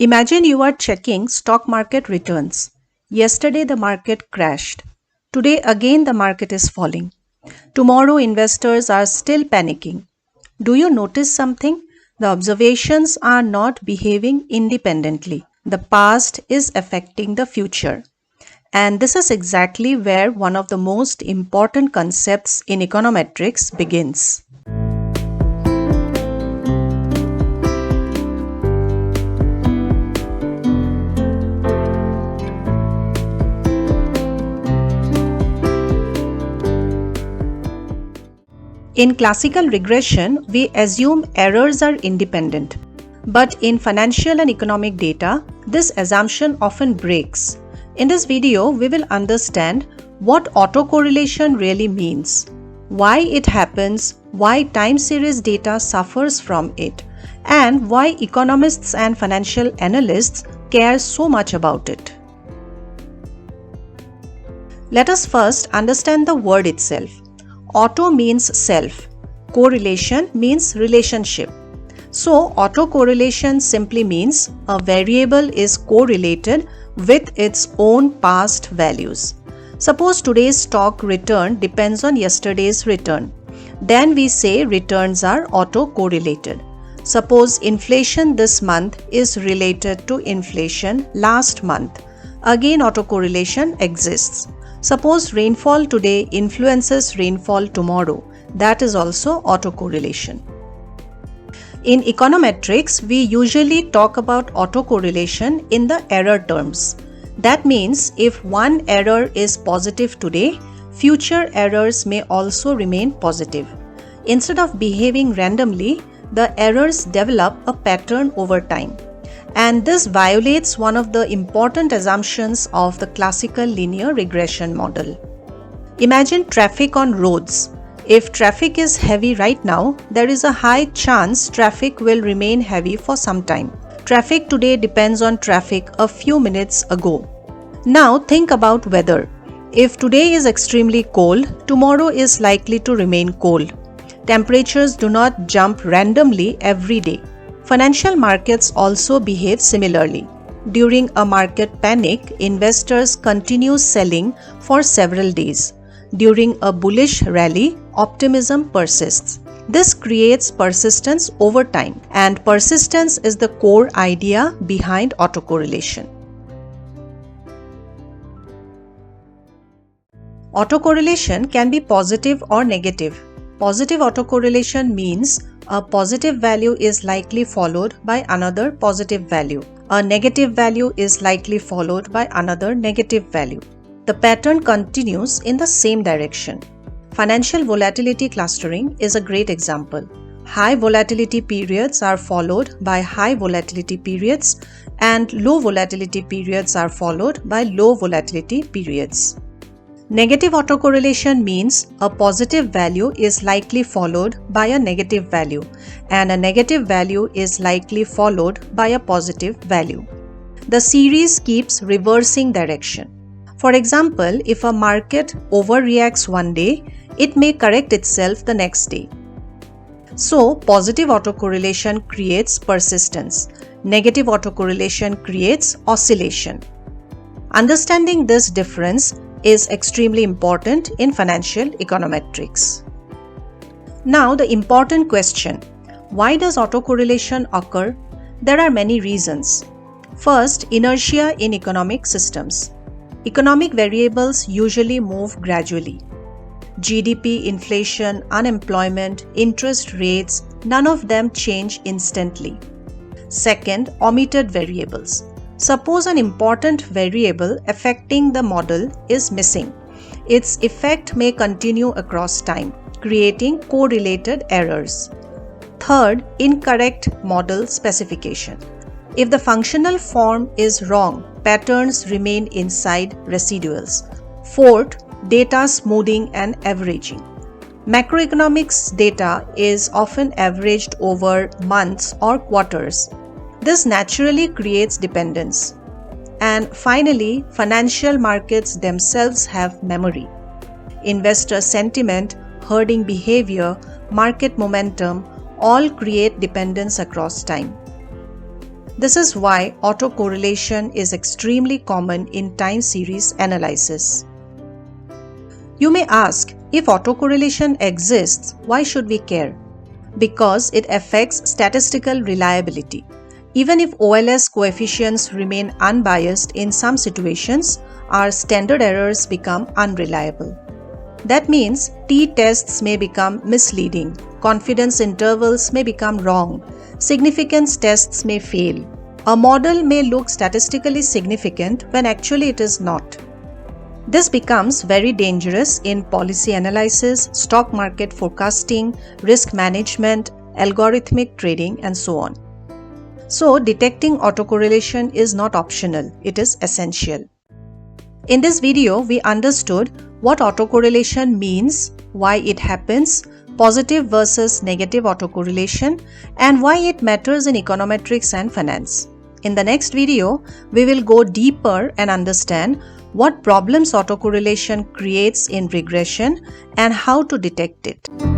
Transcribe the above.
Imagine you are checking stock market returns. Yesterday the market crashed. Today again the market is falling. Tomorrow investors are still panicking. Do you notice something? The observations are not behaving independently. The past is affecting the future. And this is exactly where one of the most important concepts in econometrics begins. In classical regression, we assume errors are independent. But in financial and economic data, this assumption often breaks. In this video, we will understand what autocorrelation really means, why it happens, why time series data suffers from it, and why economists and financial analysts care so much about it. Let us first understand the word itself. Auto means self. Correlation means relationship. So, autocorrelation simply means a variable is correlated with its own past values. Suppose today's stock return depends on yesterday's return. Then we say returns are autocorrelated. Suppose inflation this month is related to inflation last month. Again, autocorrelation exists. Suppose rainfall today influences rainfall tomorrow. That is also autocorrelation. In econometrics, we usually talk about autocorrelation in the error terms. That means if one error is positive today, future errors may also remain positive. Instead of behaving randomly, the errors develop a pattern over time. And this violates one of the important assumptions of the classical linear regression model. Imagine traffic on roads. If traffic is heavy right now, there is a high chance traffic will remain heavy for some time. Traffic today depends on traffic a few minutes ago. Now think about weather. If today is extremely cold, tomorrow is likely to remain cold. Temperatures do not jump randomly every day. Financial markets also behave similarly. During a market panic, investors continue selling for several days. During a bullish rally, optimism persists. This creates persistence over time, and persistence is the core idea behind autocorrelation. Autocorrelation can be positive or negative. Positive autocorrelation means a positive value is likely followed by another positive value. A negative value is likely followed by another negative value. The pattern continues in the same direction. Financial volatility clustering is a great example. High volatility periods are followed by high volatility periods, and low volatility periods are followed by low volatility periods. Negative autocorrelation means a positive value is likely followed by a negative value, and a negative value is likely followed by a positive value. The series keeps reversing direction. For example, if a market overreacts one day, it may correct itself the next day. So, positive autocorrelation creates persistence. Negative autocorrelation creates oscillation. Understanding this difference is extremely important in financial econometrics. Now, the important question: why does autocorrelation occur? There are many reasons. First, inertia in economic systems. Economic variables usually move gradually. GDP, inflation, unemployment, interest rates, none of them change instantly. Second, omitted variables. Suppose an important variable affecting the model is missing. Its effect may continue across time, creating correlated errors. Third, incorrect model specification. If the functional form is wrong, patterns remain inside residuals. Fourth, data smoothing and averaging. Macroeconomics data is often averaged over months or quarters. This naturally creates dependence. And finally, financial markets themselves have memory. Investor sentiment, herding behavior, market momentum all create dependence across time. This is why autocorrelation is extremely common in time series analysis. You may ask, if autocorrelation exists, why should we care? Because it affects statistical reliability. Even if OLS coefficients remain unbiased in some situations, our standard errors become unreliable. That means t-tests may become misleading, confidence intervals may become wrong, significance tests may fail. A model may look statistically significant when actually it is not. This becomes very dangerous in policy analysis, stock market forecasting, risk management, algorithmic trading, and so on. So, detecting autocorrelation is not optional, it is essential. In this video, we understood what autocorrelation means, why it happens, positive versus negative autocorrelation, and why it matters in econometrics and finance. In the next video, we will go deeper and understand what problems autocorrelation creates in regression and how to detect it.